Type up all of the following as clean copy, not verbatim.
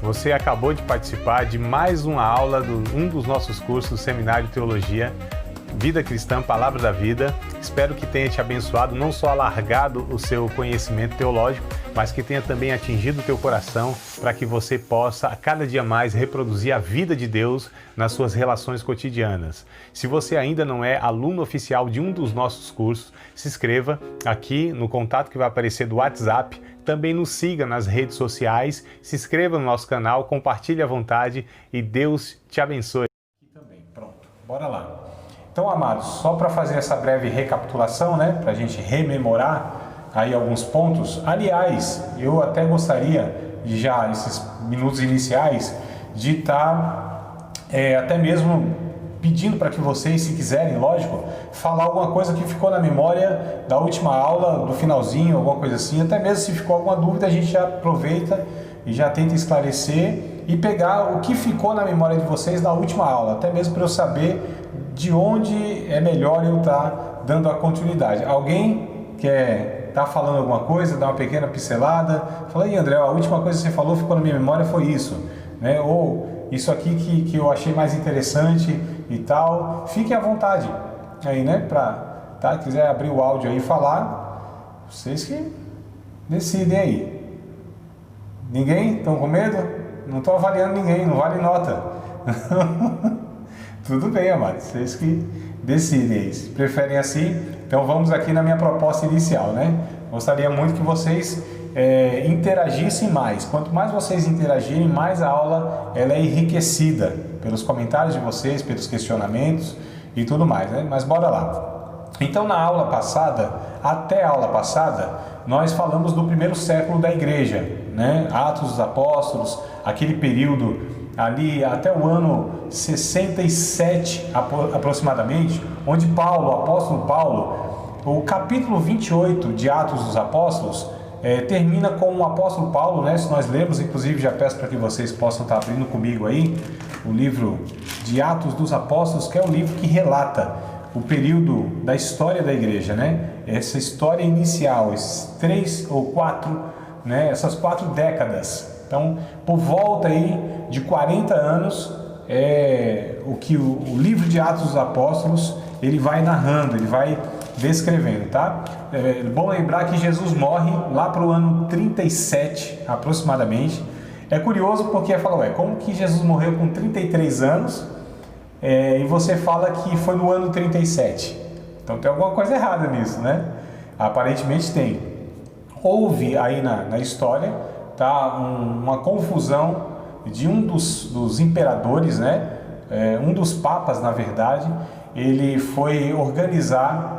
Você acabou de participar de mais uma aula de um dos nossos cursos do Seminário de Teologia, Vida Cristã, Palavra da Vida. Espero que tenha te abençoado, não só alargado o seu conhecimento teológico, mas que tenha também atingido o teu coração para que você possa, a cada dia mais, reproduzir a vida de Deus nas suas relações cotidianas. Se você ainda não é aluno oficial de um dos nossos cursos, se inscreva aqui no contato que vai aparecer do WhatsApp. Também nos siga nas redes sociais, se inscreva no nosso canal, compartilhe à vontade e Deus te abençoe. Aqui também, pronto, bora lá. Então, amados, só para fazer essa breve recapitulação, né, para a gente rememorar aí alguns pontos. Aliás, eu até gostaria de já, esses minutos iniciais, de estar até mesmo pedindo para que vocês, se quiserem, lógico, falar alguma coisa que ficou na memória da última aula, do finalzinho, alguma coisa assim. Até mesmo se ficou alguma dúvida, a gente já aproveita e já tenta esclarecer e pegar o que ficou na memória de vocês da última aula, até mesmo para eu saber de onde é melhor eu estar dando a continuidade. Alguém quer estar falando alguma coisa, dar uma pequena pincelada? Fala aí, André, a última coisa que você falou ficou na minha memória foi isso, né? Ou isso aqui que eu achei mais interessante e tal. Fiquem à vontade aí, né? Quiser abrir o áudio aí e falar, vocês que decidem aí. Ninguém? Estão com medo? Não estou avaliando ninguém, não vale nota. Tudo bem, amados, vocês que decidem aí. Se preferem assim, então vamos aqui na minha proposta inicial, né? Gostaria muito que vocês interagissem mais. Quanto mais vocês interagirem, mais a aula ela é enriquecida pelos comentários de vocês, pelos questionamentos e tudo mais, né? Mas bora lá. Então, na aula passada, até a aula passada, nós falamos do primeiro século da igreja, né? Atos dos Apóstolos, aquele período ali até o ano 67 aproximadamente, onde Paulo, o apóstolo Paulo, o capítulo 28 de Atos dos Apóstolos, termina com o apóstolo Paulo, né? Se nós lemos, inclusive já peço para que vocês possam estar abrindo comigo aí, o livro de Atos dos Apóstolos, que é o livro que relata o período da história da igreja, né? Essa história inicial, esses 3 ou 4, né? Essas 4 décadas. Então, por volta aí de 40 anos, o que o livro de Atos dos Apóstolos, ele vai narrando, ele vai descrevendo, tá? É bom lembrar que Jesus morre lá para o ano 37, aproximadamente. É curioso porque fala, como que Jesus morreu com 33 anos e você fala que foi no ano 37? Então tem alguma coisa errada nisso, né? Aparentemente tem. Houve aí na história, tá, uma confusão de um dos imperadores, né? Um dos papas, na verdade, ele foi organizar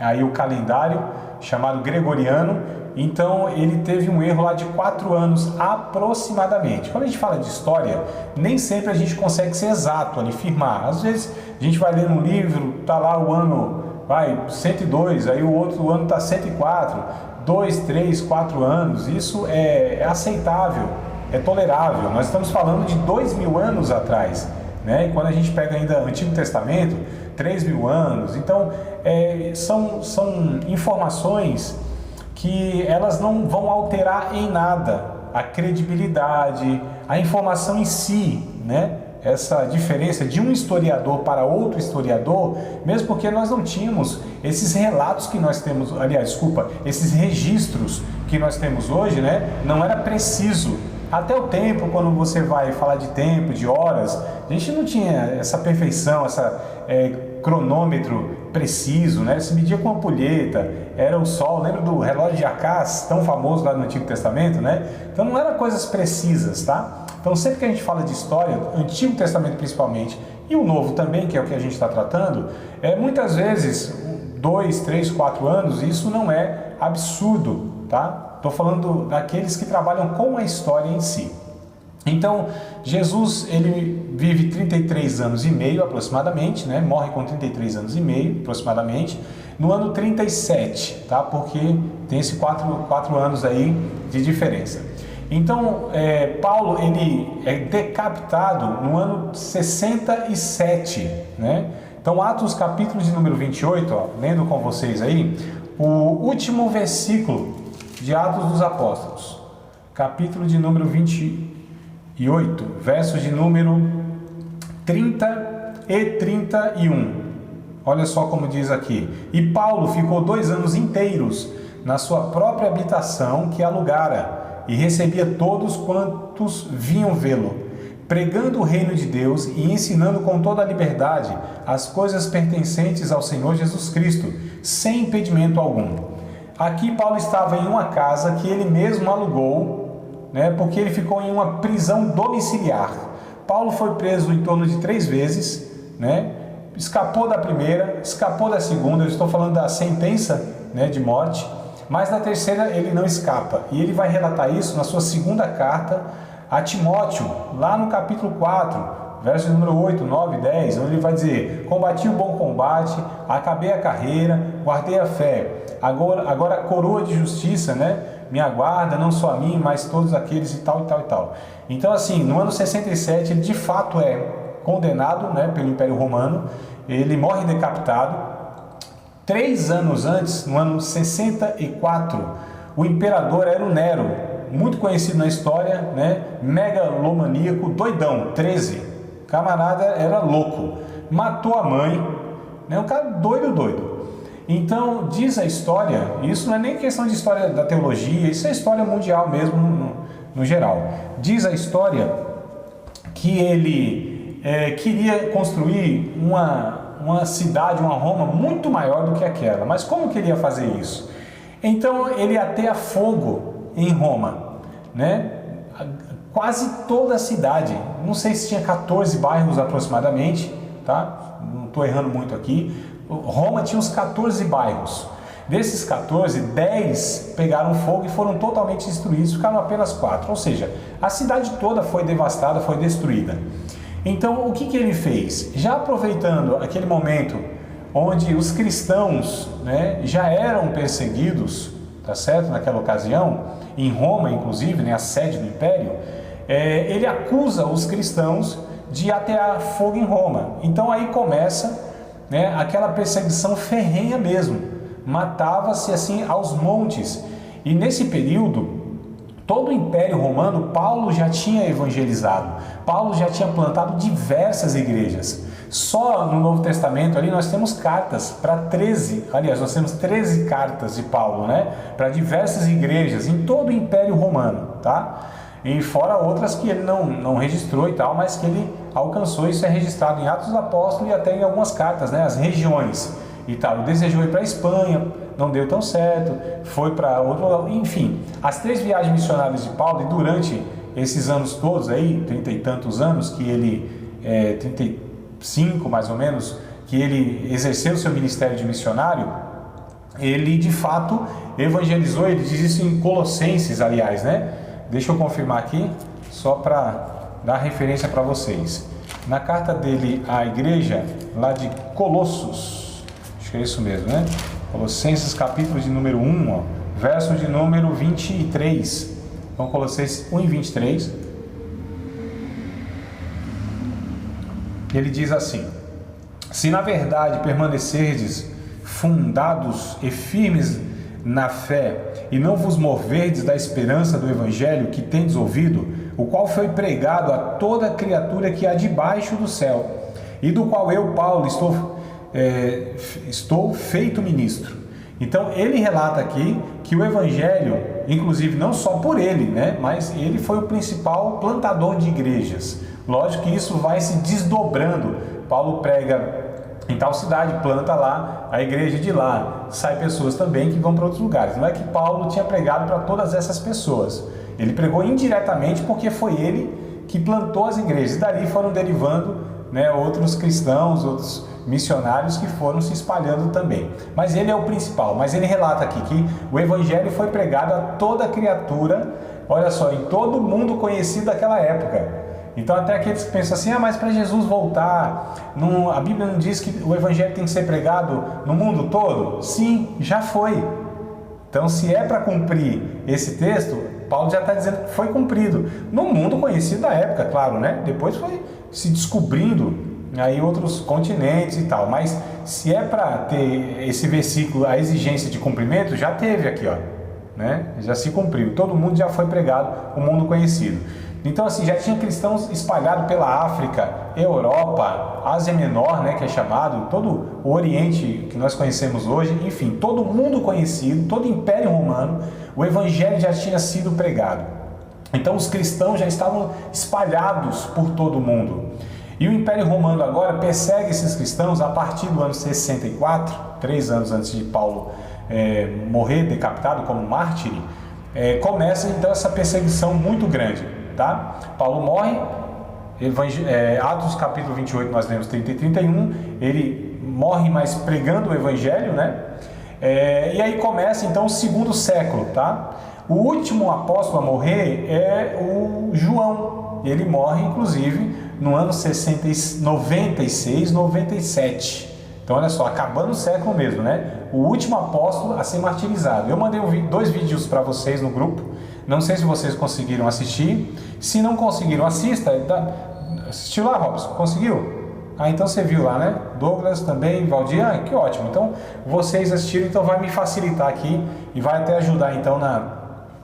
aí o calendário chamado Gregoriano. Então ele teve um erro lá de 4 anos aproximadamente. Quando a gente fala de história, nem sempre a gente consegue ser exato ali, firmar. Às vezes a gente vai ler um livro, tá lá o ano 102, aí o outro ano tá 104, 2, 3, 4 anos. Isso é aceitável, é tolerável. Nós estamos falando de 2000 anos atrás, né? E quando a gente pega ainda o Antigo Testamento, 3000 anos. Então são informações que elas não vão alterar em nada a credibilidade, a informação em si, né? Essa diferença de um historiador para outro historiador, mesmo porque nós não tínhamos esses relatos que nós temos, esses registros que nós temos hoje, né? Não era preciso. Até o tempo, quando você vai falar de tempo, de horas, a gente não tinha essa perfeição, cronômetro preciso, né? Se media com ampulheta, era o sol. Lembra do relógio de Acás, tão famoso lá no Antigo Testamento, né? Então não eram coisas precisas, tá? Então sempre que a gente fala de história, Antigo Testamento principalmente, e o Novo também, que é o que a gente está tratando, muitas vezes 2, 3, 4 anos, isso não é absurdo, tá? Estou falando daqueles que trabalham com a história em si. Então, Jesus, ele vive 33 anos e meio aproximadamente, né? Morre com 33 anos e meio aproximadamente, no ano 37, tá? Porque tem esses 4 anos aí de diferença. Então, Paulo, ele é decapitado no ano 67, né? Então, Atos capítulo de número 28, lendo com vocês aí, o último versículo de Atos dos Apóstolos, capítulo de número 28, versos de número 30 e 31. Olha só como diz aqui. E Paulo ficou 2 anos inteiros na sua própria habitação que alugara, e recebia todos quantos vinham vê-lo, pregando o reino de Deus e ensinando com toda a liberdade as coisas pertencentes ao Senhor Jesus Cristo, sem impedimento algum. Aqui Paulo estava em uma casa que ele mesmo alugou, porque ele ficou em uma prisão domiciliar. Paulo foi preso em torno de 3 vezes, escapou da primeira, escapou da segunda, eu estou falando da sentença de morte, mas na terceira ele não escapa. E ele vai relatar isso na sua segunda carta a Timóteo, lá no capítulo 4, versos número 8, 9 e 10, onde ele vai dizer: combati o bom combate, acabei a carreira, guardei a fé, agora a coroa de justiça, me aguarda, não só a mim, mas todos aqueles e tal, e tal, e tal. Então assim, no ano 67 ele de fato é condenado pelo Império Romano, ele morre decapitado. 3 anos antes, no ano 64, o imperador era o Nero, muito conhecido na história, megalomaníaco, doidão, 13, camarada era louco, matou a mãe, um cara doido. Então diz a história, isso não é nem questão de história da teologia, isso é história mundial mesmo, no geral. Diz a história que ele queria construir uma cidade, uma Roma muito maior do que aquela. Mas como que ele ia fazer isso? Então ele ia ter fogo em Roma, quase toda a cidade, não sei se tinha 14 bairros aproximadamente, tá? Não estou errando muito aqui. Roma tinha uns 14 bairros. Desses 14, 10 pegaram fogo e foram totalmente destruídos, ficaram apenas 4, ou seja, a cidade toda foi devastada, foi destruída. Então, o que ele fez? Já aproveitando aquele momento onde os cristãos já eram perseguidos, tá certo? Naquela ocasião, em Roma, inclusive, a sede do Império, ele acusa os cristãos de atear fogo em Roma. Então, aí começa aquela perseguição ferrenha mesmo. Matava-se assim aos montes. E nesse período, todo o Império Romano, Paulo já tinha evangelizado, Paulo já tinha plantado diversas igrejas. Só no Novo Testamento ali nós temos cartas para 13, aliás, nós temos 13 cartas de Paulo, para diversas igrejas em todo o Império Romano, tá? E fora outras que ele não registrou e tal, mas que ele alcançou. Isso é registrado em Atos dos Apóstolos e até em algumas cartas, as regiões e tal. Ele desejou ir para a Espanha, não deu tão certo, foi para outro lugar, enfim. As 3 viagens missionárias de Paulo, e durante esses anos todos aí, 30 e tantos anos, que ele, 35 mais ou menos, que ele exerceu o seu ministério de missionário, ele de fato evangelizou. Ele diz isso em Colossenses, aliás, Deixa eu confirmar aqui, só para dar referência para vocês. Na carta dele à igreja, lá de Colossos, acho que é isso mesmo, Colossenses, capítulo de número 1, verso de número 23. Então, Colossenses 1 e 23. Ele diz assim: se na verdade permanecerdes fundados e firmes na fé, e não vos moverdes da esperança do evangelho que tendes ouvido, o qual foi pregado a toda criatura que há debaixo do céu, e do qual eu, Paulo, estou feito ministro. Então ele relata aqui que o evangelho, inclusive não só por ele, mas ele foi o principal plantador de igrejas. Lógico que isso vai se desdobrando. Paulo prega em tal cidade, planta lá a igreja de lá, sai pessoas também que vão para outros lugares. Não é que Paulo tinha pregado para todas essas pessoas, ele pregou indiretamente porque foi ele que plantou as igrejas, e dali foram derivando outros cristãos, outros missionários que foram se espalhando também. Mas ele é o principal. Mas ele relata aqui que o evangelho foi pregado a toda criatura, olha só, em todo mundo conhecido daquela época. Então até aqueles que pensam assim, mas para Jesus voltar, a Bíblia não diz que o evangelho tem que ser pregado no mundo todo? Sim, já foi. Então se é para cumprir esse texto, Paulo já está dizendo que foi cumprido no mundo conhecido da época, claro, Depois foi se descobrindo aí outros continentes e tal, mas se é para ter esse versículo, a exigência de cumprimento, já teve aqui, já se cumpriu, todo mundo já foi pregado, o mundo conhecido. Então assim, já tinha cristãos espalhados pela África, Europa, Ásia Menor, né, que é chamado, todo o Oriente que nós conhecemos hoje, enfim, todo mundo conhecido, todo o Império Romano, o Evangelho já tinha sido pregado. Então os cristãos já estavam espalhados por todo o mundo. E o Império Romano agora persegue esses cristãos a partir do ano 64, 3 anos antes de Paulo morrer decapitado como mártir. Começa então essa perseguição muito grande, tá? Paulo morre, Atos capítulo 28 nós lemos 30 e 31, ele morre mas pregando o Evangelho, né? E aí começa então o segundo século, tá? O último apóstolo a morrer é o João, ele morre inclusive no ano 96, 97. Então olha só, acabando o século mesmo, né? O último apóstolo a ser martirizado. Eu mandei 2 vídeos para vocês no grupo, não sei se vocês conseguiram assistir. Se não conseguiram, assista. Assistiu lá, Robson? Conseguiu? Então você viu lá, né? Douglas também, Valdir, que ótimo. Então vocês assistiram, então vai me facilitar aqui e vai até ajudar então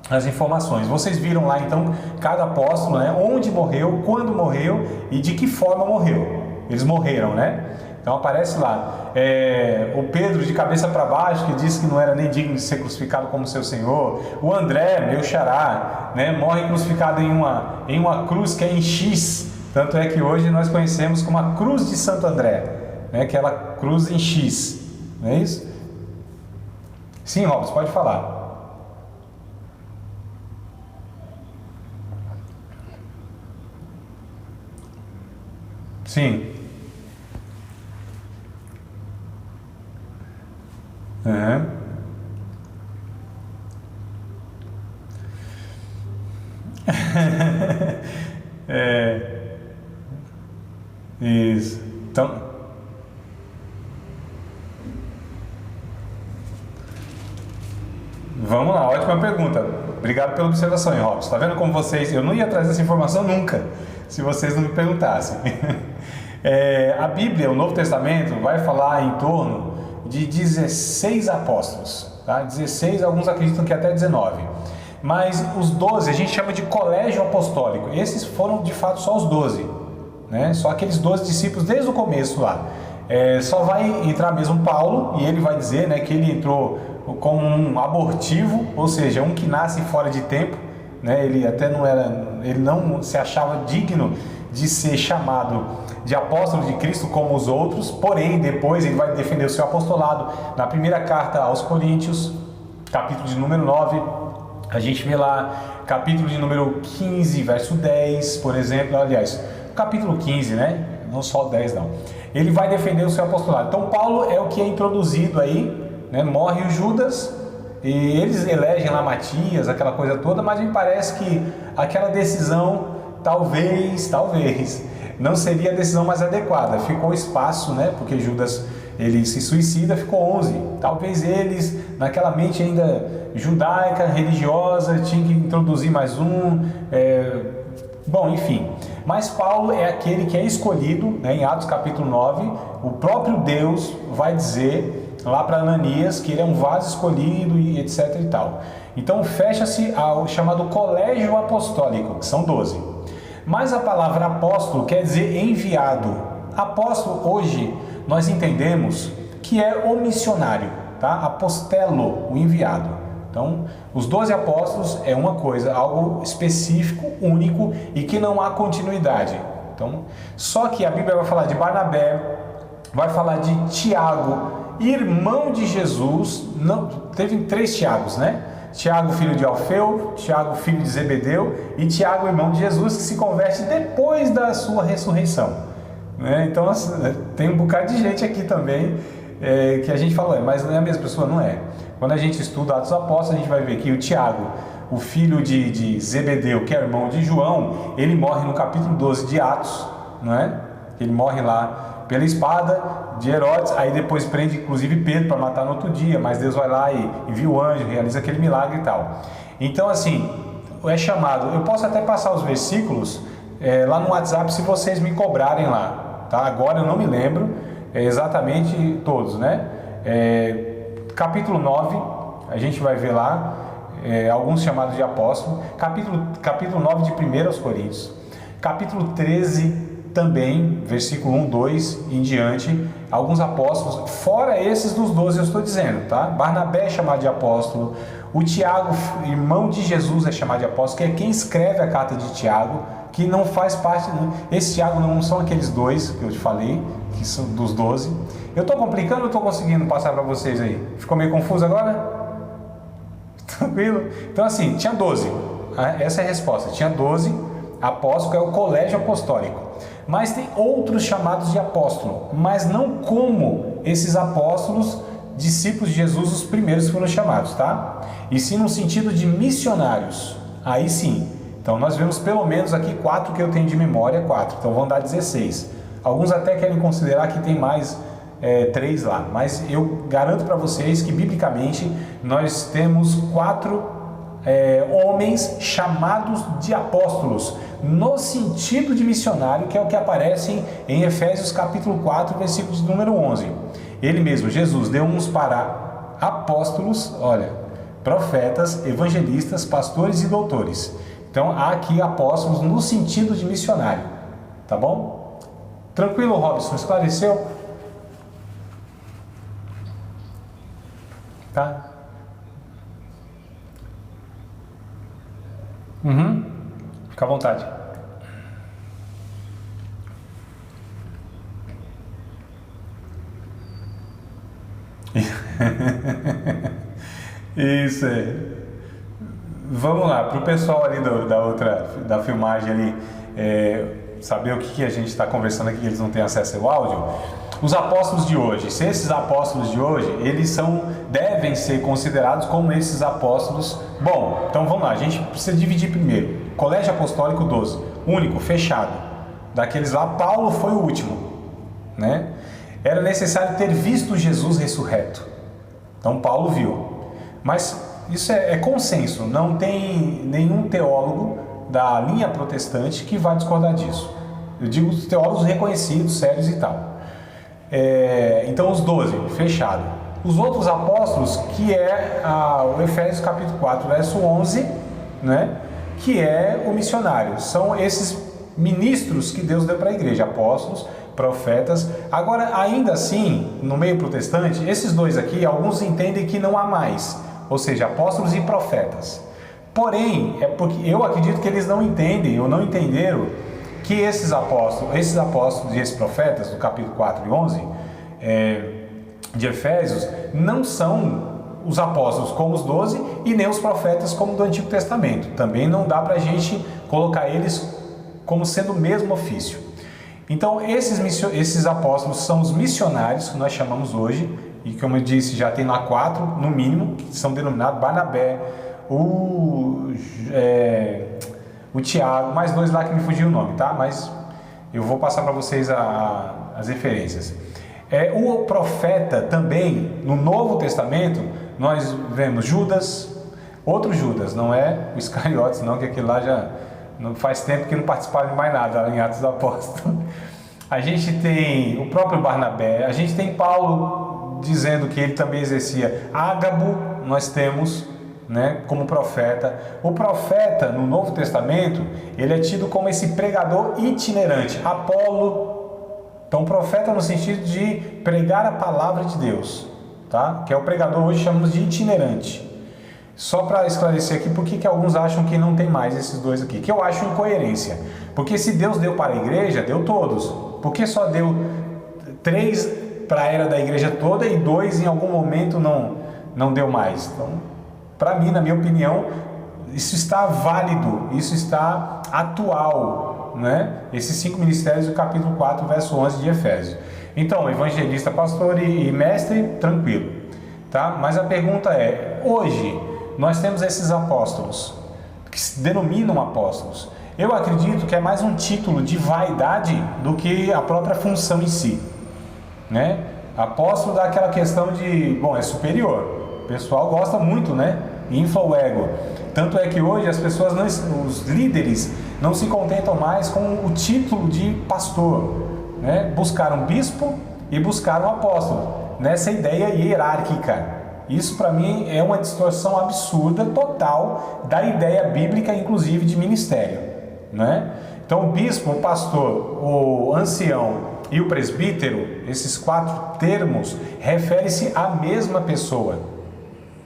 nas informações. Vocês viram lá então cada apóstolo, né? Onde morreu, quando morreu e de que forma morreu. Eles morreram, né? Então aparece lá, o Pedro de cabeça para baixo, que disse que não era nem digno de ser crucificado como seu Senhor. O André, meu xará, né, morre crucificado em uma cruz que é em X. Tanto é que hoje nós conhecemos como a cruz de Santo André, né, aquela cruz em X. Não é isso? Sim, Robson, pode falar. Sim. Uhum. Isso. Então, vamos lá, ótima pergunta. Obrigado pela observação, hein, Robson. Tá vendo como vocês... Eu não ia trazer essa informação nunca, se vocês não me perguntassem. A Bíblia, o Novo Testamento, vai falar em torno de 16 apóstolos, tá? 16, alguns acreditam que até 19. Mas os 12 a gente chama de colégio apostólico. Esses foram de fato só os 12, né? Só aqueles 12 discípulos desde o começo lá. Só vai entrar mesmo Paulo, e ele vai dizer, né, que ele entrou como um abortivo, ou seja, um que nasce fora de tempo, né? Ele não se achava digno de ser chamado de apóstolo de Cristo como os outros, porém depois ele vai defender o seu apostolado. Na primeira carta aos Coríntios, capítulo de número 9, a gente vê lá capítulo de número 15, verso 10, por exemplo, aliás, capítulo 15, né? Não só 10 não. Ele vai defender o seu apostolado. Então Paulo é o que é introduzido aí, né? Morre o Judas, e eles elegem lá Matias, aquela coisa toda, mas me parece que aquela decisão talvez não seria a decisão mais adequada. Ficou espaço, né? Porque Judas ele se suicida, ficou 11. Talvez eles, naquela mente ainda judaica, religiosa, tinham que introduzir mais um. Bom, enfim. Mas Paulo é aquele que é escolhido, né? Em Atos capítulo 9, o próprio Deus vai dizer lá para Ananias que ele é um vaso escolhido e etc e tal. Então fecha-se ao chamado colégio apostólico, que são 12. Mas a palavra apóstolo quer dizer enviado. Apóstolo hoje nós entendemos que é o missionário, tá? Apostelo, o enviado. Então, os 12 apóstolos é uma coisa, algo específico, único e que não há continuidade. Então, só que a Bíblia vai falar de Barnabé, vai falar de Tiago, irmão de Jesus. Não, teve 3 Tiagos, né? Tiago, filho de Alfeu, Tiago, filho de Zebedeu, e Tiago, irmão de Jesus, que se converte depois da sua ressurreição, né? Então tem um bocado de gente aqui também que a gente fala, mas não é a mesma pessoa? Não é. Quando a gente estuda Atos dos Apóstolos, a gente vai ver que o Tiago, o filho de Zebedeu, que é irmão de João, ele morre no capítulo 12 de Atos, não é? Ele morre lá pela espada de Herodes, aí depois prende inclusive Pedro para matar no outro dia, mas Deus vai lá e envia o anjo, realiza aquele milagre e tal. Então assim, é chamado, eu posso até passar os versículos lá no WhatsApp se vocês me cobrarem lá, tá? Agora eu não me lembro exatamente todos, né? Capítulo 9, a gente vai ver lá, alguns chamados de apóstolos, capítulo 9 de 1 aos Coríntios, capítulo 13 também, versículo 1, 2 em diante, alguns apóstolos, fora esses dos 12 eu estou dizendo, tá? Barnabé é chamado de apóstolo, o Tiago, irmão de Jesus, é chamado de apóstolo, que é quem escreve a carta de Tiago, que não faz parte, esse Tiago não são aqueles dois que eu te falei, que são dos 12. Eu estou complicando ou estou conseguindo passar para vocês aí? Ficou meio confuso agora? Tranquilo? Então assim, tinha 12, essa é a resposta, tinha 12 apóstolos, que é o colégio apostólico. Mas tem outros chamados de apóstolo, mas não como esses apóstolos, discípulos de Jesus, os primeiros foram chamados, tá? E sim no sentido de missionários, aí sim. Então nós vemos pelo menos aqui 4 que eu tenho de memória, 4, então vão dar 16. Alguns até querem considerar que tem mais 3 lá, mas eu garanto para vocês que biblicamente nós temos 4 homens chamados de apóstolos, no sentido de missionário, que é o que aparece em Efésios capítulo 4, versículo de número 11. Ele mesmo, Jesus, deu uns para apóstolos, olha, profetas, evangelistas, pastores e doutores. Então há aqui apóstolos no sentido de missionário, tá bom? Tranquilo, Robson, esclareceu? Tá? Fica à vontade. Isso é. Vamos lá, para o pessoal ali da filmagem ali saber o que a gente está conversando aqui, eles não têm acesso ao áudio. Os apóstolos de hoje, se esses apóstolos de hoje, eles devem ser considerados como esses apóstolos. Bom, então vamos lá, a gente precisa dividir primeiro. Colégio Apostólico 12, único, fechado. Daqueles lá, Paulo foi o último, né? Era necessário ter visto Jesus ressurreto. Então Paulo viu. Mas isso é consenso, não tem nenhum teólogo da linha protestante que vai discordar disso. Eu digo os teólogos reconhecidos, sérios e tal. Então os 12, fechado. Os outros apóstolos, que é o Efésios capítulo 4, verso 11, né? Que é o missionário. São esses ministros que Deus deu para a igreja, apóstolos, profetas. Agora, ainda assim, no meio protestante, esses dois aqui, alguns entendem que não há mais, ou seja, apóstolos e profetas. Porém, é porque eu acredito que eles não entendem ou não entenderam que esses apóstolos e esses profetas, do capítulo 4 e 11 de Efésios, não são os apóstolos como os 12 e nem os profetas como do Antigo Testamento. Também não dá para a gente colocar eles como sendo o mesmo ofício. Então, esses apóstolos são os missionários que nós chamamos hoje, e como eu disse, já tem lá 4, no mínimo, que são denominados Barnabé, o Tiago, mais 2 lá que me fugiu o nome, tá? Mas eu vou passar para vocês as referências. O profeta também, no Novo Testamento, nós vemos Judas, outro Judas, não é o Iscariotes, não, que aquele lá já não faz tempo que não participaram de mais nada em Atos dos Apóstolos. A gente tem o próprio Barnabé, a gente tem Paulo dizendo que ele também exercia. Ágabo nós temos, né, como profeta. O profeta no Novo Testamento, ele é tido como esse pregador itinerante. Apolo, então profeta no sentido de pregar a palavra de Deus, tá? Que é o pregador, hoje chamamos de itinerante. Só para esclarecer aqui por que alguns acham que não tem mais esses dois aqui, que eu acho incoerência. Porque se Deus deu para a igreja, deu todos. Por que só deu 3 para a era da igreja toda e 2 em algum momento não deu mais? Então, para mim, na minha opinião, isso está válido, isso está atual, né? Esses 5 ministérios do capítulo 4, verso 11 de Efésios. Então, evangelista, pastor e mestre, tranquilo, tá? Mas a pergunta é, hoje nós temos esses apóstolos, que se denominam apóstolos. Eu acredito que é mais um título de vaidade do que a própria função em si, né? Apóstolo dá aquela questão de, bom, é superior. O pessoal gosta muito, né? Infla o ego. Tanto é que hoje as pessoas, os líderes, não se contentam mais com o título de pastor, né? Buscaram bispo e buscaram apóstolo, nessa ideia hierárquica, Isso para mim é uma distorção absurda, total, da ideia bíblica, inclusive de ministério, né? Então o bispo, o pastor, o ancião e o presbítero, esses 4 termos, refere-se à mesma pessoa,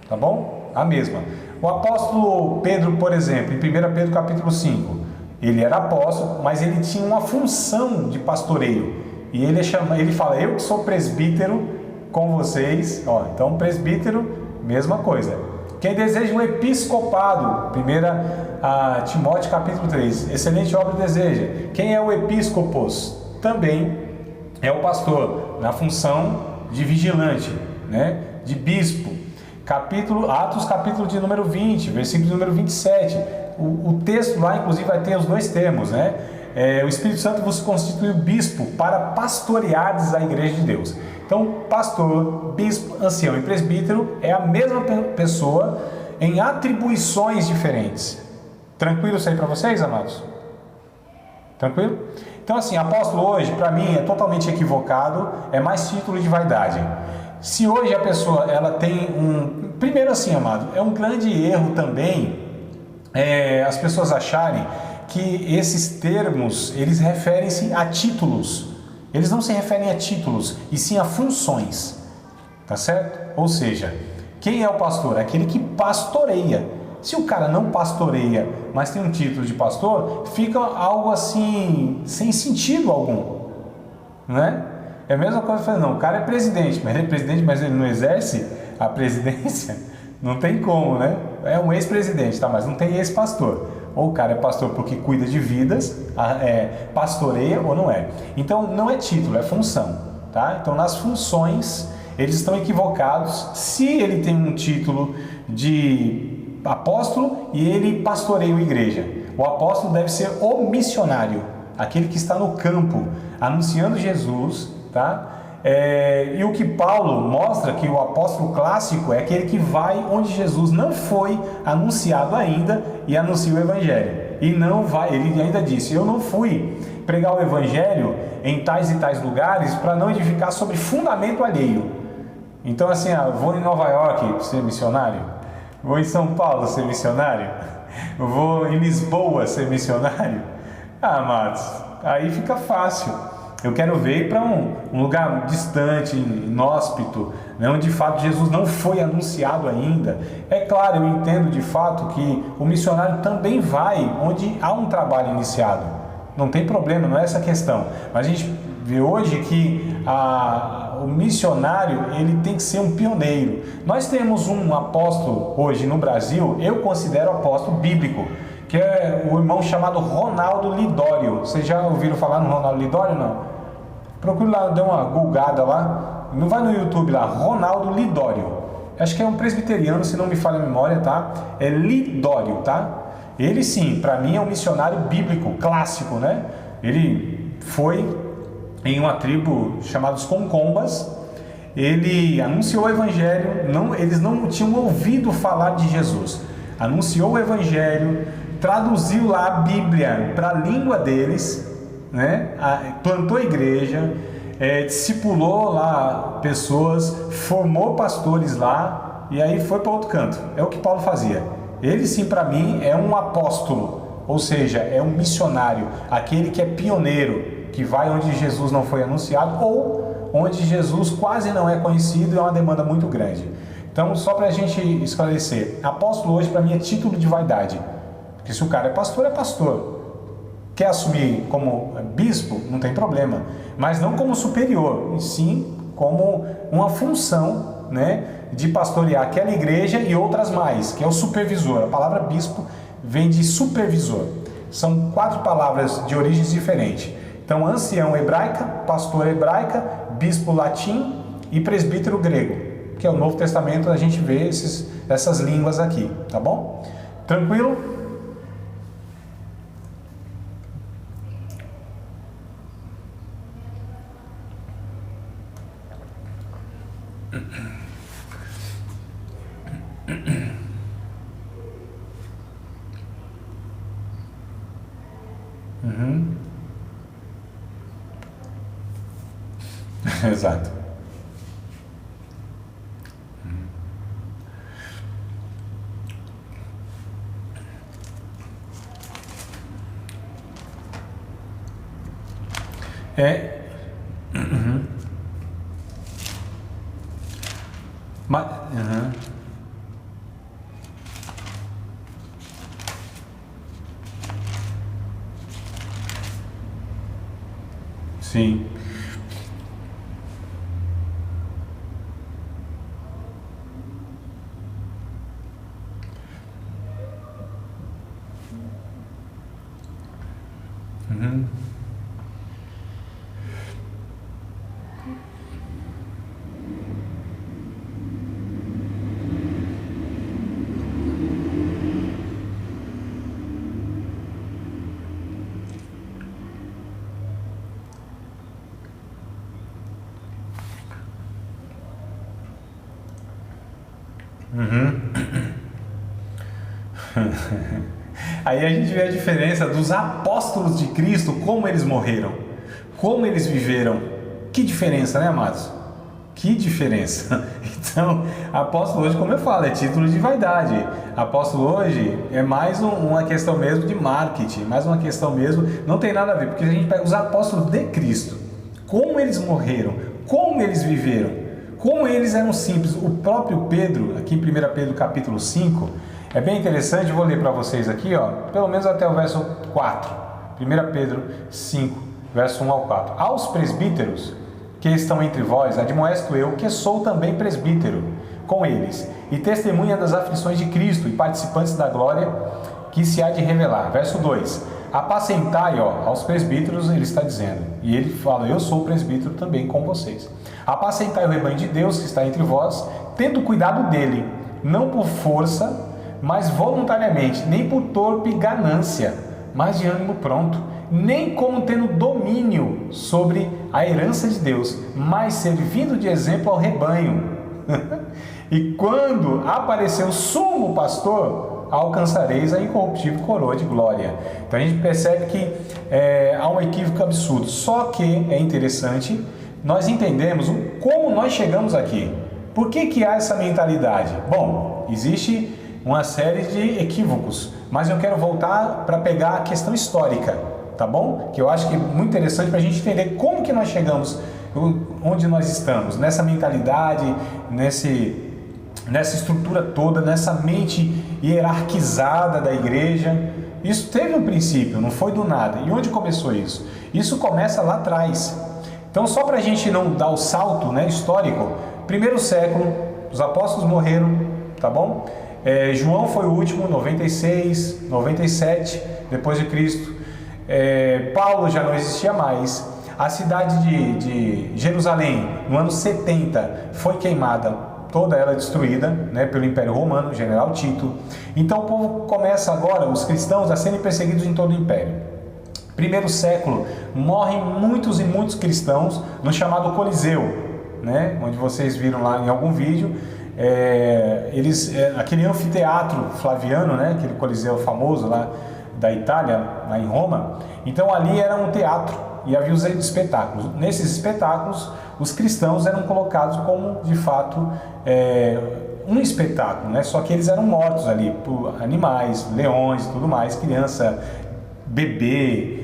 tá bom? A mesma. O apóstolo Pedro, por exemplo, em 1 Pedro capítulo 5, ele era apóstolo, mas ele tinha uma função de pastoreio. E ele fala, eu que sou presbítero com vocês. Ó, então, presbítero, mesma coisa. Quem deseja um episcopado, 1 Timóteo capítulo 3, excelente obra deseja. Quem é o episcopos? Também é o pastor, na função de vigilante, né? De bispo. Atos capítulo de número 20, versículo número 27. O texto lá, inclusive, vai ter os 2 termos, né? O Espírito Santo vos constituiu bispo para pastoreares a igreja de Deus. Então, pastor, bispo, ancião e presbítero é a mesma pessoa em atribuições diferentes. Tranquilo isso aí para vocês, amados? Tranquilo? Então, assim, apóstolo hoje, para mim, é totalmente equivocado, é mais título de vaidade. Se hoje a pessoa, ela tem Primeiro assim, amado, é um grande erro também as pessoas acharem que esses termos, eles referem-se a títulos. Eles não se referem a títulos, e sim a funções. Tá certo? Ou seja, quem é o pastor? É aquele que pastoreia. Se o cara não pastoreia, mas tem um título de pastor, fica algo assim, sem sentido algum, né? É a mesma coisa que eu falei, não, o cara é presidente, mas ele é presidente, mas ele não exerce a presidência, não tem como, né? É um ex-presidente, tá? Mas não tem ex-pastor. Ou o cara é pastor porque cuida de vidas, pastoreia ou não é. Então, não é título, é função, tá? Então, nas funções, eles estão equivocados se ele tem um título de apóstolo e ele pastoreia a igreja. O apóstolo deve ser o missionário, aquele que está no campo, anunciando Jesus, tá? E o que Paulo mostra, que o apóstolo clássico é aquele que vai onde Jesus não foi anunciado ainda e anuncia o evangelho. E não vai, ele ainda disse, eu não fui pregar o evangelho em tais e tais lugares para não edificar sobre fundamento alheio. Então assim, vou em Nova York ser missionário, vou em São Paulo ser missionário, vou em Lisboa ser missionário. Amados, aí fica fácil. Eu quero ver para um lugar distante, inóspito, né, onde de fato Jesus não foi anunciado ainda. É claro, eu entendo de fato que o missionário também vai onde há um trabalho iniciado. Não tem problema, não é essa a questão. Mas a gente vê hoje que o missionário ele tem que ser um pioneiro. Nós temos um apóstolo hoje no Brasil, eu considero apóstolo bíblico, que é o irmão chamado Ronaldo Lidório. Vocês já ouviram falar no Ronaldo Lidório, não? Procure lá, dê uma googada lá, não vai no YouTube lá, Ronaldo Lidório. Acho que é um presbiteriano, se não me falha a memória, tá? É Lidório, tá? Ele sim, para mim é um missionário bíblico, clássico, né? Ele foi em uma tribo chamada os Concombas, ele anunciou o evangelho, eles não tinham ouvido falar de Jesus. Anunciou o evangelho, traduziu lá a Bíblia para a língua deles, né? Plantou a igreja, discipulou lá pessoas, formou pastores lá e aí foi para outro canto. É o que Paulo fazia. Ele sim, para mim, é um apóstolo, ou seja, é um missionário, aquele que é pioneiro, que vai onde Jesus não foi anunciado ou onde Jesus quase não é conhecido e é uma demanda muito grande. Então, só para a gente esclarecer, apóstolo hoje para mim é título de vaidade, porque se o cara é pastor, quer assumir como bispo, não tem problema, mas não como superior, e sim como uma função, né, de pastorear aquela igreja e outras mais, que é o supervisor. A palavra bispo vem de supervisor. São 4 palavras de origens diferentes. Então, ancião hebraica, pastor hebraica, bispo latim e presbítero grego, que é o Novo Testamento, a gente vê essas línguas aqui, tá bom? Tranquilo? Exato. É. Uhum. Mas, uhum. Sim. Uhum. Uhum. Aí a gente vê a diferença dos apóstolos de Cristo, como eles morreram, como eles viveram. Que diferença, né, amados? Que diferença. Então, apóstolo hoje, como eu falo, é título de vaidade. Apóstolo hoje é mais uma questão mesmo de marketing, mais uma questão mesmo, não tem nada a ver, porque a gente pega os apóstolos de Cristo, como eles morreram, como eles viveram, como eles eram simples. O próprio Pedro, aqui em 1 Pedro capítulo 5, é bem interessante, vou ler para vocês aqui, ó, pelo menos até o verso 4. 1 Pedro 5, verso 1 ao 4. Aos presbíteros que estão entre vós, admoesto eu, que sou também presbítero com eles, e testemunha das aflições de Cristo e participantes da glória que se há de revelar. Verso 2. Apacentai, ó, aos presbíteros, ele está dizendo, e ele fala, eu sou presbítero também com vocês. Apacentai o rebanho de Deus que está entre vós, tendo cuidado dele, não por força, mas voluntariamente, nem por torpe ganância, mas de ânimo pronto, nem como tendo domínio sobre a herança de Deus, mas servindo de exemplo ao rebanho. E quando aparecer o sumo pastor, alcançareis a incorruptível coroa de glória. Então a gente percebe que há um equívoco absurdo. Só que é interessante nós entendemos como nós chegamos aqui. Por que há essa mentalidade? Bom, existe uma série de equívocos, mas eu quero voltar para pegar a questão histórica, tá bom? Que eu acho que é muito interessante para a gente entender como que nós chegamos onde nós estamos, nessa mentalidade, nessa estrutura toda, nessa mente hierarquizada da igreja. Isso teve um princípio, não foi do nada. E onde começou isso? Isso começa lá atrás. Então, só para a gente não dar o salto, né, histórico, primeiro século, os apóstolos morreram, tá bom? João foi o último, 96, 97 depois de Cristo. Paulo já não existia mais. A cidade de Jerusalém, no ano 70, foi queimada, toda ela destruída, né, pelo Império Romano, general Tito. Então o povo começa agora, os cristãos, a serem perseguidos em todo o Império. Primeiro século, morrem muitos e muitos cristãos no chamado Coliseu, né, onde vocês viram lá em algum vídeo. Aquele anfiteatro Flaviano, né, aquele Coliseu famoso lá da Itália, lá em Roma. Então ali era um teatro e havia os espetáculos. Nesses espetáculos, os cristãos eram colocados como, de fato, um espetáculo, né? Só que eles eram mortos ali por animais, leões e tudo mais, criança, bebê,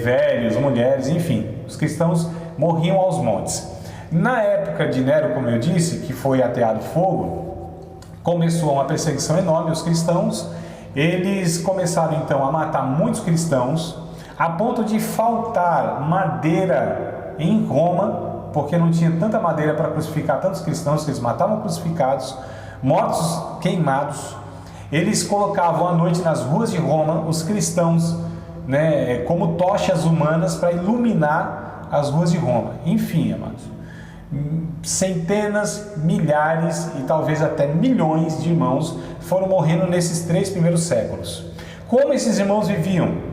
velhos, mulheres, enfim. Os cristãos morriam aos montes. Na época de Nero, como eu disse, que foi ateado fogo, começou uma perseguição enorme aos cristãos. Eles começaram então a matar muitos cristãos, a ponto de faltar madeira em Roma, porque não tinha tanta madeira para crucificar tantos cristãos, que eles matavam crucificados, mortos, queimados. Eles colocavam à noite nas ruas de Roma os cristãos, né, como tochas humanas para iluminar as ruas de Roma. Enfim, amados, centenas, milhares e talvez até milhões de irmãos foram morrendo nesses 3 primeiros séculos. Como esses irmãos viviam?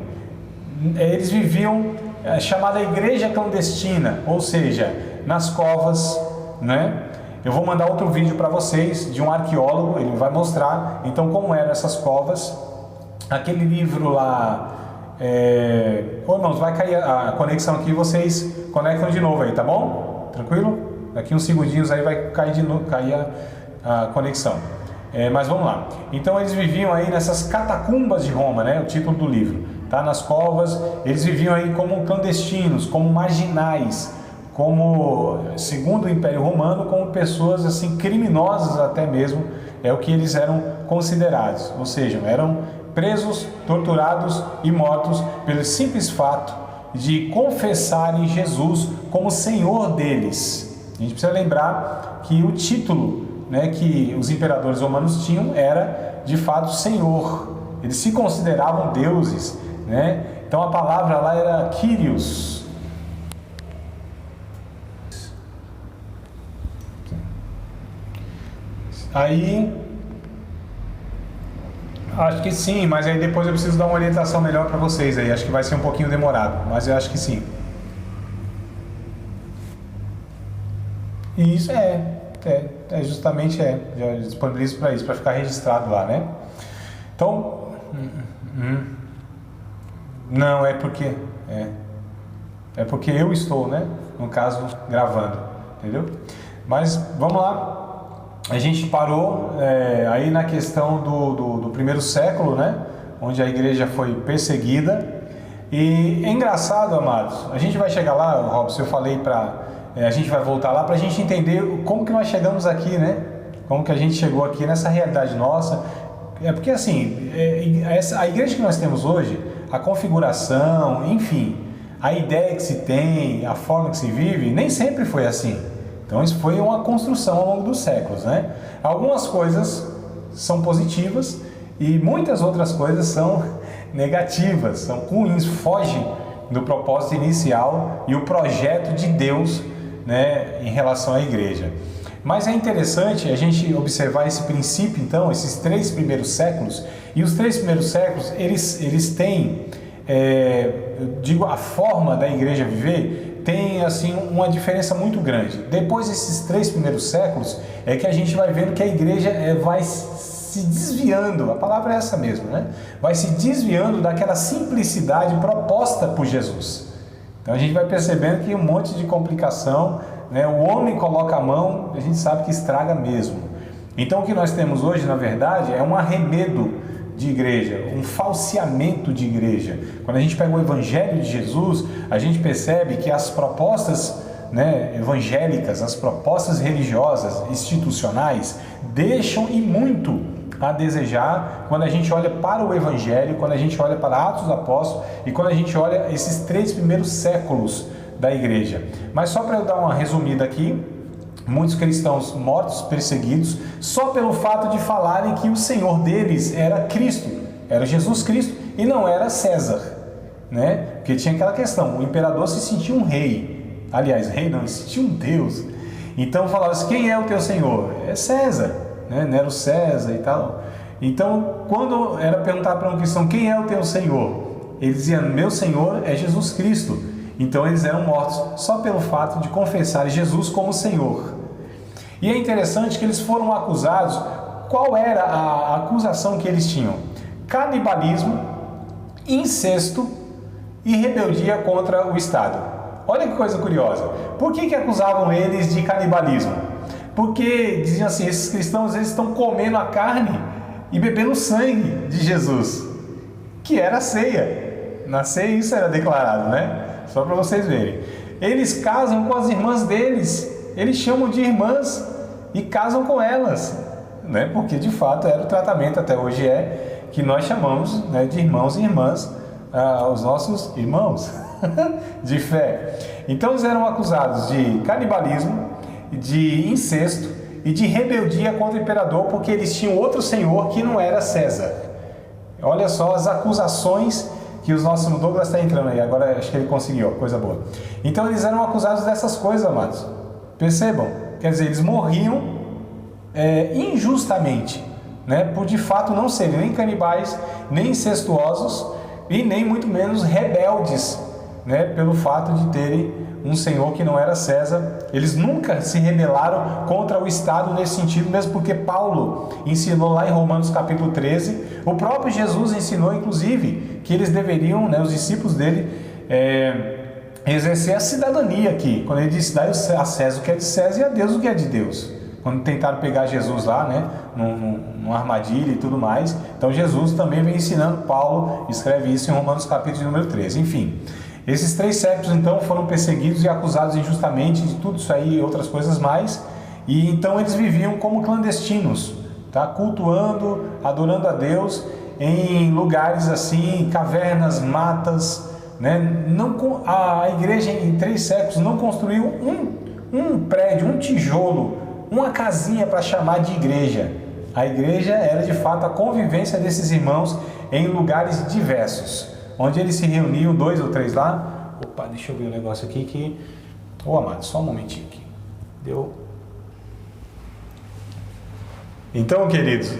Eles viviam a chamada igreja clandestina, ou seja, nas covas, né? Eu vou mandar outro vídeo para vocês de um arqueólogo, ele vai mostrar então como eram essas covas. Aquele livro lá, irmãos, vai cair a conexão aqui, vocês conectam de novo aí, tá bom? Tranquilo? Daqui uns segundinhos aí vai cair de novo, cair a conexão. Mas vamos lá. Então eles viviam aí nessas catacumbas de Roma, né? O título do livro. tá? Nas covas, eles viviam aí como clandestinos, como marginais, como, segundo o Império Romano, como pessoas assim criminosas até mesmo, é o que eles eram considerados, ou seja, eram presos, torturados e mortos pelo simples fato de confessarem Jesus como Senhor deles. A gente precisa lembrar que o título, né, que os imperadores romanos tinham era de fato Senhor. Eles se consideravam deuses, né? Então a palavra lá era Kyrios. Aí, acho que sim, mas aí depois eu preciso dar uma orientação melhor para vocês aí. Acho que vai ser um pouquinho demorado, mas eu acho que sim. E isso justamente já disponibilizo para isso, para ficar registrado lá, né? Então, não, é porque eu estou, né? No caso, gravando, entendeu? Mas vamos lá. A gente parou aí na questão do primeiro século, né? Onde a igreja foi perseguida. E é engraçado, amados, a gente vai chegar lá, Robson, eu falei a gente vai voltar lá para a gente entender como que nós chegamos aqui, né? Como que a gente chegou aqui nessa realidade nossa. É porque assim, a igreja que nós temos hoje, a configuração, enfim, a ideia que se tem, a forma que se vive, nem sempre foi assim. Então isso foi uma construção ao longo dos séculos, né? Algumas coisas são positivas e muitas outras coisas são negativas, são ruins, fogem do propósito inicial e o projeto de Deus, né, em relação à igreja. Mas é interessante a gente observar esse princípio, então, esses 3 primeiros séculos, e os 3 primeiros séculos, eles têm, eu digo, a forma da igreja viver tem, assim, uma diferença muito grande. Depois desses 3 primeiros séculos, é que a gente vai vendo que a igreja vai se desviando, a palavra é essa mesmo, né? Vai se desviando daquela simplicidade proposta por Jesus. Então a gente vai percebendo que um monte de complicação, né? O homem coloca a mão, a gente sabe que estraga mesmo. Então o que nós temos hoje, na verdade, é um arremedo de igreja, um falseamento de igreja. Quando a gente pega o Evangelho de Jesus, a gente percebe que as propostas, né, evangélicas, as propostas religiosas, institucionais, deixam e muito a desejar quando a gente olha para o Evangelho, quando a gente olha para Atos dos Apóstolos e quando a gente olha esses 3 primeiros séculos da igreja. Mas só para eu dar uma resumida aqui, muitos cristãos mortos, perseguidos, só pelo fato de falarem que o Senhor deles era Cristo, era Jesus Cristo e não era César, né? Porque tinha aquela questão, o imperador se sentia um rei, aliás, rei não, ele se sentia um Deus. Então falava assim, quem é o teu Senhor? É César, né? Nero César e tal. Então, quando era perguntar para um cristão, quem é o teu Senhor? Ele dizia, meu Senhor é Jesus Cristo. Então eles eram mortos só pelo fato de confessar Jesus como Senhor. E é interessante que eles foram acusados. Qual era a acusação que eles tinham? Canibalismo, incesto e rebeldia contra o Estado. Olha que coisa curiosa. Por que acusavam eles de canibalismo? Porque diziam assim, esses cristãos eles estão comendo a carne e bebendo o sangue de Jesus, que era a ceia. Na ceia isso era declarado, né? Só para vocês verem. Eles casam com as irmãs deles, eles chamam de irmãs e casam com elas, né? Porque de fato era o tratamento, até hoje que nós chamamos, né, de irmãos e irmãs, os nossos irmãos de fé. Então eles eram acusados de canibalismo, de incesto e de rebeldia contra o imperador, porque eles tinham outro senhor que não era César. Olha só as acusações que o nosso Douglas está entrando aí, agora acho que ele conseguiu, coisa boa. Então eles eram acusados dessas coisas, amados. Percebam? Quer dizer, eles morriam injustamente, né? Por de fato não serem nem canibais, nem incestuosos e nem muito menos rebeldes, né? Pelo fato de terem um senhor que não era César. Eles nunca se rebelaram contra o Estado nesse sentido, mesmo porque Paulo ensinou lá em Romanos capítulo 13, o próprio Jesus ensinou inclusive que eles deveriam, né, os discípulos dele, exercer a cidadania aqui, quando ele disse, dai a César o que é de César e a Deus o que é de Deus. quando tentaram pegar Jesus lá, né, numa armadilha e tudo mais. Então Jesus também vem ensinando, Paulo escreve isso em Romanos capítulo de número 13. Enfim, esses 3 séculos então foram perseguidos e acusados injustamente de tudo isso aí e outras coisas mais, e então eles viviam como clandestinos, tá? Cultuando, adorando a Deus em lugares assim, cavernas, matas, né? A igreja em 3 séculos não construiu um prédio, um tijolo, uma casinha para chamar de igreja. A igreja era de fato a convivência desses irmãos em lugares diversos, onde eles se reuniam, 2 ou 3 lá. Opa, deixa eu ver um negócio aqui que... Ô, amado, só um momentinho aqui. Deu... Então, queridos,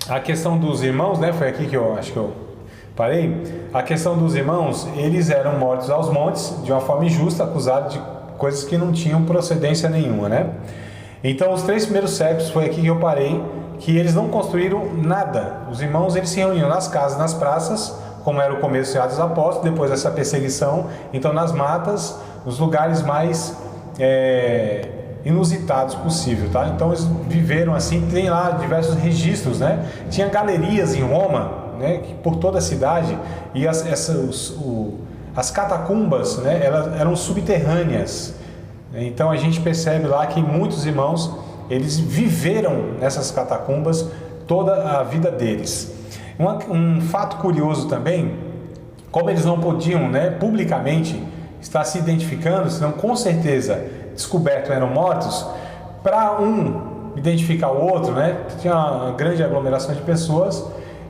a questão dos irmãos, né? Foi aqui que eu acho que eu parei. A questão dos irmãos, eles eram mortos aos montes de uma forma injusta, acusados de coisas que não tinham procedência nenhuma, né? Então, os 3 primeiros séculos, foi aqui que eu parei, que eles não construíram nada. Os irmãos, eles se reuniam nas casas, nas praças, como era o começo de Atos dos Apóstolos, depois dessa perseguição, então nas matas, nos lugares mais inusitados possível, tá? Então eles viveram assim, tem lá diversos registros, né? Tinha galerias em Roma, né? Por toda a cidade, e as catacumbas, né? Elas eram subterrâneas. Então a gente percebe lá que muitos irmãos, eles viveram nessas catacumbas toda a vida deles. Um fato curioso também, como eles não podiam, né, publicamente estar se identificando, senão com certeza descoberto eram mortos, para um identificar o outro, né, tinha uma grande aglomeração de pessoas,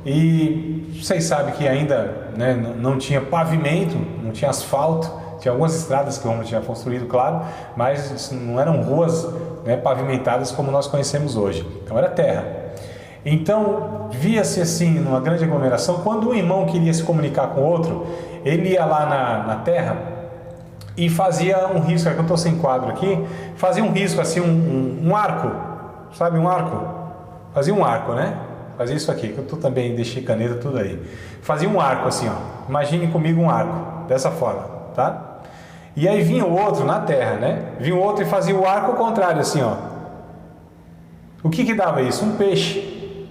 e vocês sabem que ainda, né, não tinha pavimento, não tinha asfalto, tinha algumas estradas que Roma tinha construído, claro, mas não eram ruas, né, pavimentadas como nós conhecemos hoje, então era terra. Então via-se assim, numa grande aglomeração, quando um irmão queria se comunicar com o outro, ele ia lá na terra e fazia um risco, é que eu estou sem quadro aqui, fazia um risco assim, um arco, sabe, um arco, fazia um arco, né? Fazia isso aqui, que eu também deixei caneta tudo aí. Fazia um arco assim, ó. Imagine comigo um arco, dessa forma, tá? E aí vinha o outro na terra, né? Vinha o outro e fazia o arco ao contrário, assim, ó. O que dava isso? Um peixe,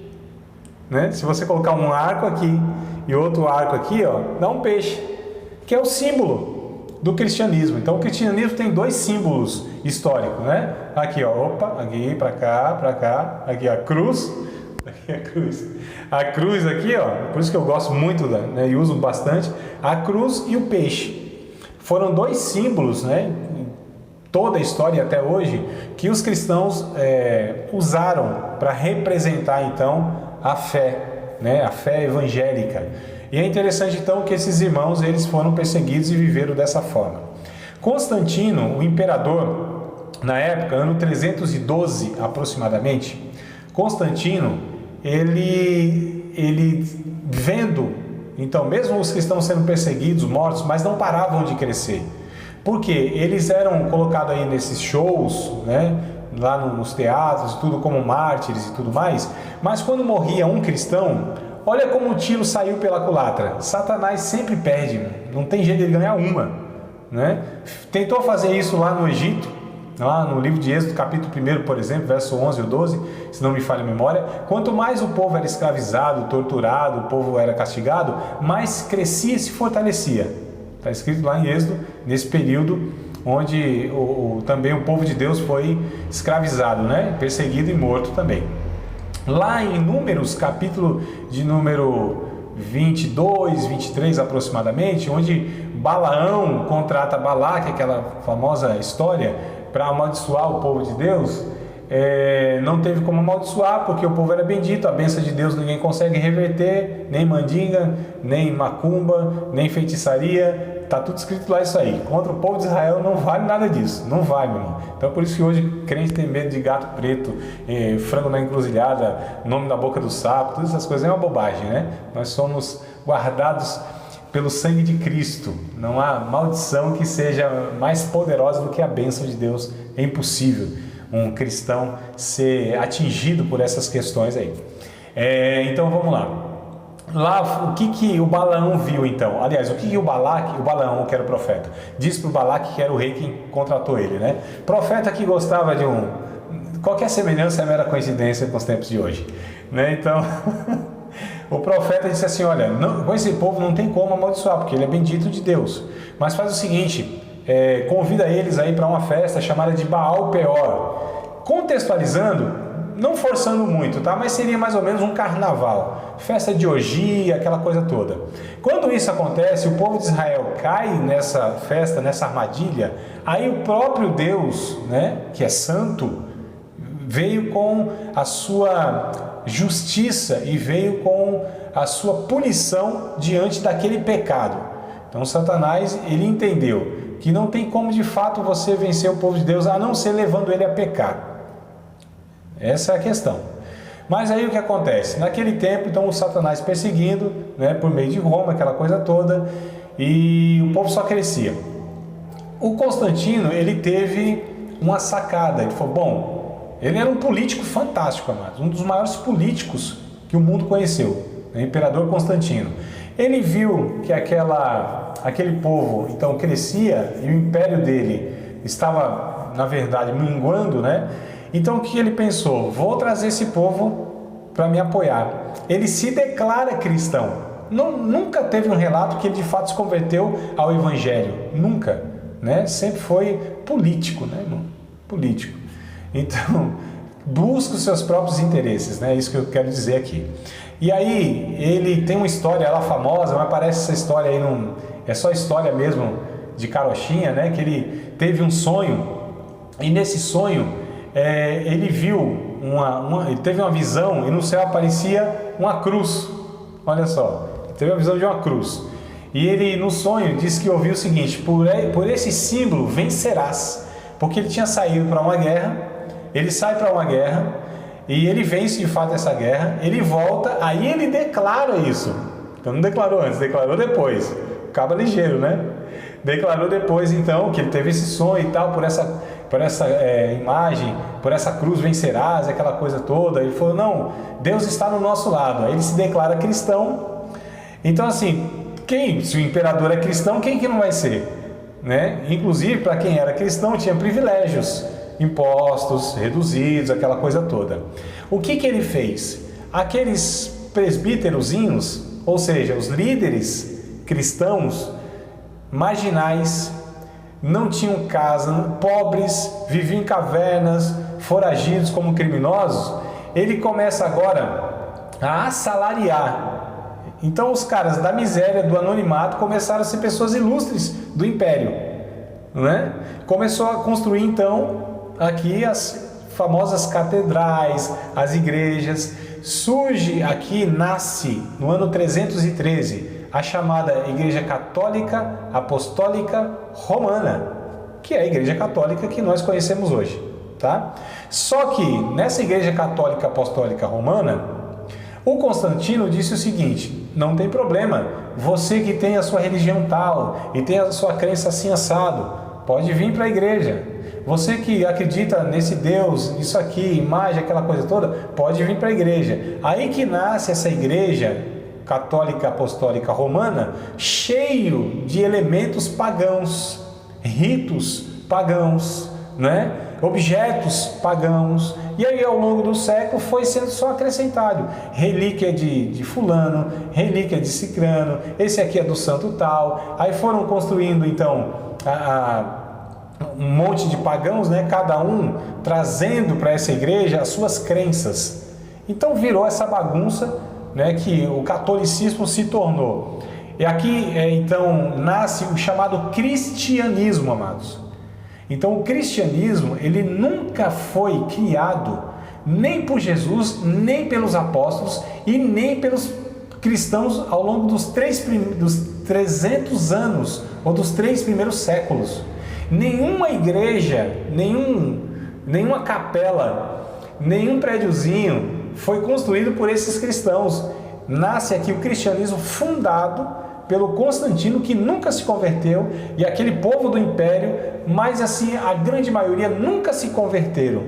né? Se você colocar um arco aqui e outro arco aqui, ó, dá um peixe, que é o símbolo do cristianismo. Então o cristianismo tem 2 símbolos históricos, né? Aqui, ó, opa, aqui para cá, aqui a cruz, aqui a cruz. A cruz aqui, ó, por isso que eu gosto muito, né, e uso bastante, a cruz e o peixe. Foram 2 símbolos, né, em toda a história até hoje, que os cristãos usaram para representar então a fé, né, a fé evangélica. E é interessante então que esses irmãos, eles foram perseguidos e viveram dessa forma. Constantino, o imperador, na época, ano 312 aproximadamente, Constantino, ele vendo, então, mesmo os cristãos sendo perseguidos, mortos, mas não paravam de crescer. Por quê? Eles eram colocados aí nesses shows, né, lá nos teatros, tudo como mártires e tudo mais, mas quando morria um cristão, olha como o tiro saiu pela culatra. Satanás sempre perde, não tem jeito de ganhar uma, né? Tentou fazer isso lá no Egito, lá no livro de Êxodo, capítulo 1, por exemplo, verso 11 ou 12, se não me falha a memória. Quanto mais o povo era escravizado, torturado, o povo era castigado, mais crescia e se fortalecia. Está escrito lá em Êxodo, nesse período onde também o povo de Deus foi escravizado, né? Perseguido e morto também. Lá em Números, capítulo de número 22, 23 aproximadamente, onde Balaão contrata Balaque, aquela famosa história, para amaldiçoar o povo de Deus, não teve como amaldiçoar, porque o povo era bendito, a bênção de Deus ninguém consegue reverter, nem mandinga, nem macumba, nem feitiçaria, está tudo escrito lá isso aí. Contra o povo de Israel não vale nada disso, não vale, meu irmão. Então por isso que hoje crente tem medo de gato preto, frango na encruzilhada, nome na boca do sapo, todas essas coisas é uma bobagem, né? Nós somos guardados pelo sangue de Cristo, não há maldição que seja mais poderosa do que a bênção de Deus, é impossível um cristão ser atingido por essas questões aí. Então vamos lá. Lá, o que o Balaão viu então? Aliás, o que o Balaão, que era o profeta, disse para o Balaque, que era o rei que contratou ele, né? Profeta que gostava de qualquer semelhança é mera coincidência com os tempos de hoje, né? Então, o profeta disse assim, olha, com esse povo não tem como amaldiçoar, porque ele é bendito de Deus. Mas faz o seguinte, convida eles aí para uma festa chamada de Baal Peor. Contextualizando, não forçando muito, tá? Mas seria mais ou menos um carnaval, festa de orgia, aquela coisa toda. Quando isso acontece, o povo de Israel cai nessa festa, nessa armadilha, aí o próprio Deus, né, que é santo, veio com a sua justiça e veio com a sua punição diante daquele pecado. Então Satanás, ele entendeu que não tem como de fato você vencer o povo de Deus a não ser levando ele a pecar. Essa é a questão. Mas aí o que acontece? Naquele tempo, então, o Satanás perseguindo, né, por meio de Roma, aquela coisa toda, e o povo só crescia. O Constantino, ele teve uma sacada. Ele falou, bom, ele era um político fantástico, amados, um dos maiores políticos que o mundo conheceu, o imperador Constantino. Ele viu que aquele povo, então, crescia e o império dele estava, na verdade, minguando, né? Então o que ele pensou? Vou trazer esse povo para me apoiar. Ele se declara cristão. Nunca teve um relato que ele de fato se converteu ao evangelho. Nunca, né? Sempre foi político, né, irmão? Político. Então, busca os seus próprios interesses, né? É isso que eu quero dizer aqui. E aí, ele tem uma história lá famosa, mas parece essa história aí é só história mesmo de carochinha, né? Que ele teve um sonho, e nesse sonho ele viu ele teve uma visão e no céu aparecia uma cruz. Olha só, ele teve a visão de uma cruz. E ele no sonho disse que ouviu o seguinte: por esse símbolo vencerás. Porque ele tinha saído para uma guerra, ele sai para uma guerra e ele vence de fato essa guerra, ele volta, aí ele declara isso. Então não declarou antes, declarou depois. Acaba ligeiro, né? Declarou depois então que ele teve esse sonho e tal, por essa imagem, por essa cruz vencerás, aquela coisa toda. Ele falou, não, Deus está no nosso lado. Aí ele se declara cristão. Então assim, se o imperador é cristão, quem que não vai ser? Né? Inclusive, para quem era cristão, tinha privilégios, impostos reduzidos, aquela coisa toda. O que ele fez? Aqueles presbíterozinhos, ou seja, os líderes cristãos, marginais, não tinham casa, pobres, viviam em cavernas, foragidos como criminosos, ele começa agora a assalariar. Então os caras da miséria, do anonimato, começaram a ser pessoas ilustres do império, né? Começou a construir então aqui as famosas catedrais, as igrejas. Nasce no ano 313 a chamada Igreja Católica Apostólica Romana, que é a Igreja Católica que nós conhecemos hoje, tá? Só que nessa Igreja Católica Apostólica Romana, o Constantino disse o seguinte: não tem problema, você que tem a sua religião tal e tem a sua crença assim assado, pode vir para a igreja. Você que acredita nesse Deus, isso aqui, imagem, aquela coisa toda, pode vir para a igreja. Aí que nasce essa Igreja Católica Apostólica Romana, cheio de elementos pagãos, ritos pagãos, né? Objetos pagãos. E aí ao longo do século foi sendo só acrescentado relíquia de fulano, relíquia de cicrano, esse aqui é do santo tal. Aí foram construindo então um monte de pagãos, né? Cada um trazendo para essa igreja as suas crenças. Então virou essa bagunça, né, que o catolicismo se tornou. E aqui então nasce o chamado cristianismo, amados. Então o cristianismo, ele nunca foi criado nem por Jesus, nem pelos apóstolos e nem pelos cristãos ao longo dos 300 anos ou dos 3 primeiros séculos. Nenhuma igreja, nenhuma capela, nenhum prédiozinho foi construído por esses cristãos. Nasce aqui o cristianismo fundado pelo Constantino, que nunca se converteu, e aquele povo do império, mas assim, a grande maioria nunca se converteram.